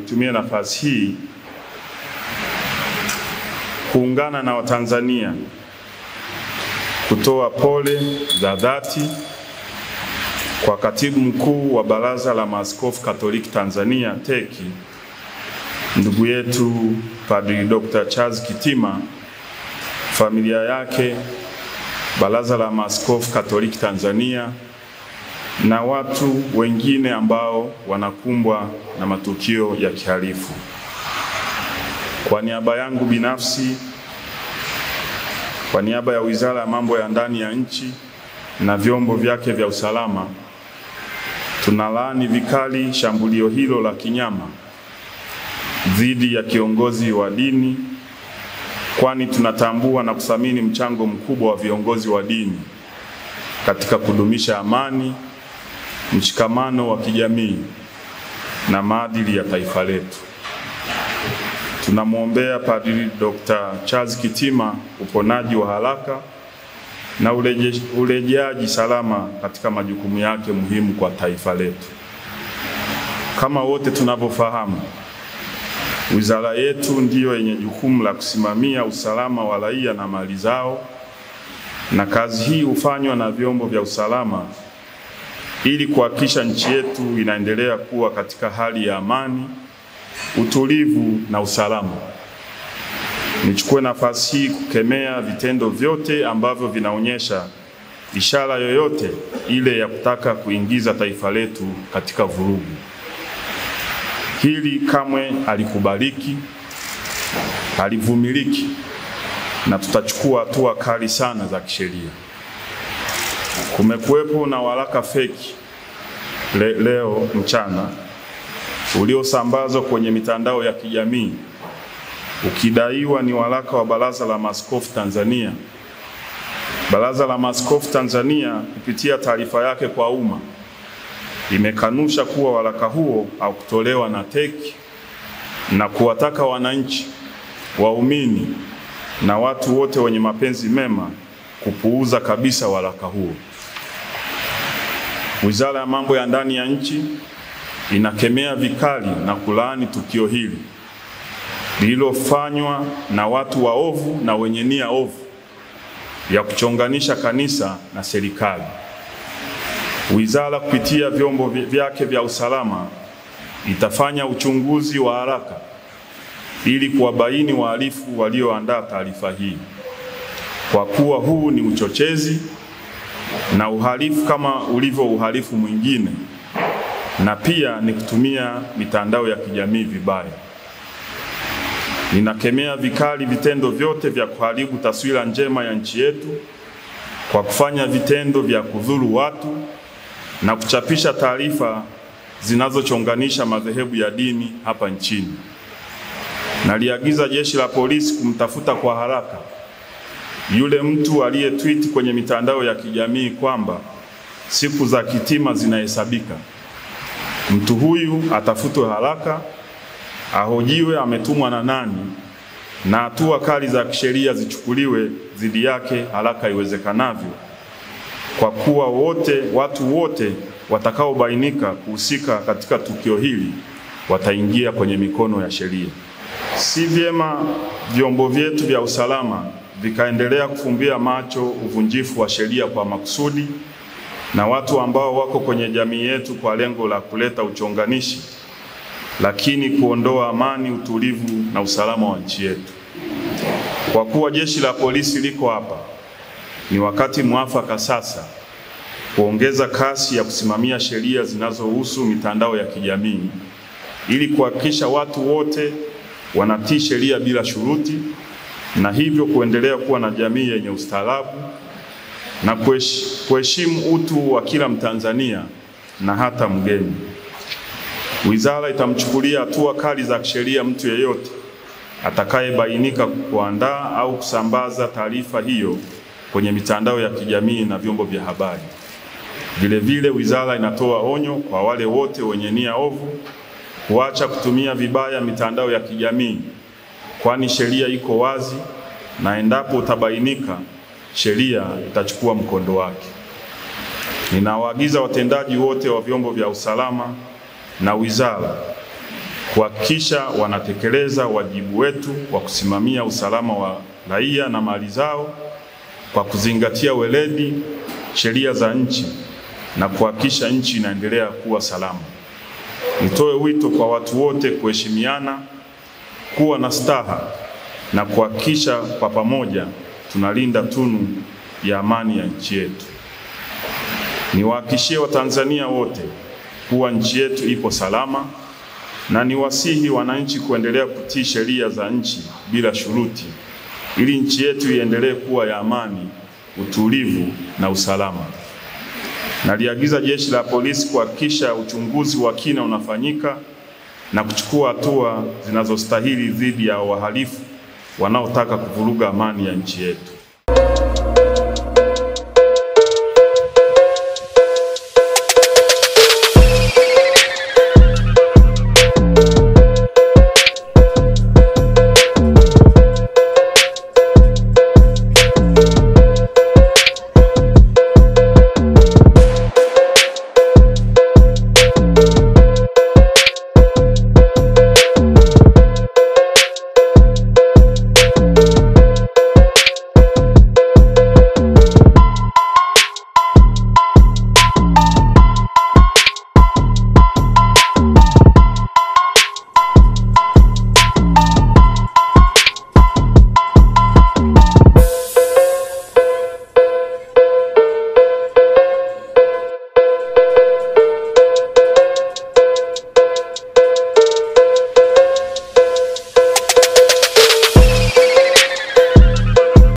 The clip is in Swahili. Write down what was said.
nitumie nafasi hii kuungana na Watanzania kutoa pole za dhati kwa Katibu Mkuu wa Baraza la Maaskofu Katoliki Tanzania TEC, ndugu yetu Padri Dr. Charles Kitima, familia yake, Baraza la Maaskofu Katoliki Tanzania na watu wengine ambao wanakumbwa na matukio ya kihalifu. Kwa niaba yangu binafsi, kwa niaba ya Wizara ya Mambo ya Ndani ya Nchi na vyombo vyake vya usalama, tunalaani vikali shambulio hilo la kinyama dhidi ya kiongozi wa dini, kwani tunatambua na kuthamini mchango mkubwa wa viongozi wa dini katika kudumisha amani, mshikamano wa kijamii na maadili ya taifa letu. Tunamwombea Padri Dr. Charles Kitima uponaji wa haraka na urejeaji salama katika majukumu yake muhimu kwa taifa letu. Kama wote tunavyofahamu, wizara yetu ndiyo yenye jukumu la kusimamia usalama wa raia na mali zao, na kazi hii hufanywa na vyombo vya usalama ili kuhakikisha nchi yetu inaendelea kuwa katika hali ya amani, utulivu na usalama. Nichukue nafasi hii kukemea vitendo vyote ambavyo vinaonyesha ishara yoyote ile ya kutaka kuingiza taifa letu katika vurugu. Hili kamwe halikubaliki, halivumiliki, na tutachukua hatua kali sana za kisheria. Kumekuwepo na waraka feki leo mchana uliosambazwa kwenye mitandao ya kijamii ukidaiwa ni waraka wa Baraza la Maaskofu Tanzania. Baraza la Maaskofu Tanzania kupitia taarifa yake kwa umma imekanusha kuwa waraka huo haukutolewa na TEC na kuwataka wananchi, waumini na watu wote wenye mapenzi mema kupuuza kabisa waraka huo. Wizara ya Mambo ya Ndani ya Nchi inakemea vikali na kulaani tukio hili lililofanywa na watu waovu na wenye nia ovu ya kuchonganisha kanisa na serikali. Wizara kupitia vyombo vyake vya usalama itafanya uchunguzi wa haraka ili kuwabaini wahalifu walioandaa taarifa hii, kwa kuwa huu ni uchochezi na uhalifu kama ulivyo uhalifu mwingine, na pia ni kutumia mitandao ya kijamii vibaya. Ninakemea vikali vitendo vyote vya kuharibu taswira njema ya nchi yetu kwa kufanya vitendo vya kudhuru watu na kuchapisha taarifa zinazochonganisha madhehebu ya dini hapa nchini. Naliagiza Jeshi la Polisi kumtafuta kwa haraka yule mtu aliyetweet kwenye mitandao ya kijamii kwamba siku za Kitima zinahesabika. Mtu huyu atafutwe haraka, ahojiwe ametumwa na nani, na hatua kali za kisheria zichukuliwe dhidi yake haraka iwezekanavyo, kwa kuwa watu wote watakaobainika kuhusika katika tukio hili wataingia kwenye mikono ya sheria. Si vyema vyombo vyetu vya usalama vikaendelea kufumbia macho uvunjifu wa sheria kwa makusudi na watu ambao wako kwenye jamii yetu kwa lengo la kuleta uchonganishi, lakini kuondoa amani, utulivu na usalama wa nchi yetu. Kwa kuwa Jeshi la Polisi liko hapa, ni wakati mwafaka sasa kuongeza kasi ya kusimamia sheria zinazohusu mitandao ya kijamii ili kuhakikisha watu wote wanatii sheria bila shuruti, na hivyo kuendelea kuwa na jamii yenye ustaarabu na kuheshimu utu wa kila Mtanzania na hata mgeni. Wizara itamchukulia hatua kali za kisheria mtu yeyote atakayebainika kuandaa au kusambaza taarifa hiyo kwenye mitandao ya kijamii na vyombo vya habari. Vile wizara inatoa onyo kwa wale wote wenye nia ovu kuacha kutumia vibaya mitandao ya kijamii, kwani sheria iko wazi na endapo utabainika, sheria itachukua mkondo wake. Ninawaagiza watendaji wote wa vyombo vya usalama na wizara kuhakikisha wanatekeleza wajibu wetu wa kusimamia usalama wa raia na mali zao kwa kuzingatia weledi, sheria za nchi na kuhakikisha nchi inaendelea kuwa salama. Nitoe wito kwa watu wote kuheshimiana, kuwa na staha na kuhakikisha kwa pamoja tunalinda tunu ya amani ya nchi yetu. Niwahakikishie Watanzania wote kuwa nchi yetu ipo salama na niwasihi wananchi kuendelea kutii sheria za nchi bila shuruti ili nchi yetu iendelee kuwa ya amani, utulivu na usalama. Naliagiza Jeshi la Polisi kuhakikisha uchunguzi wa kina unafanyika na kuchukua hatua zinazostahili dhidi ya wahalifu wanaotaka kuvuruga amani ya nchi yetu.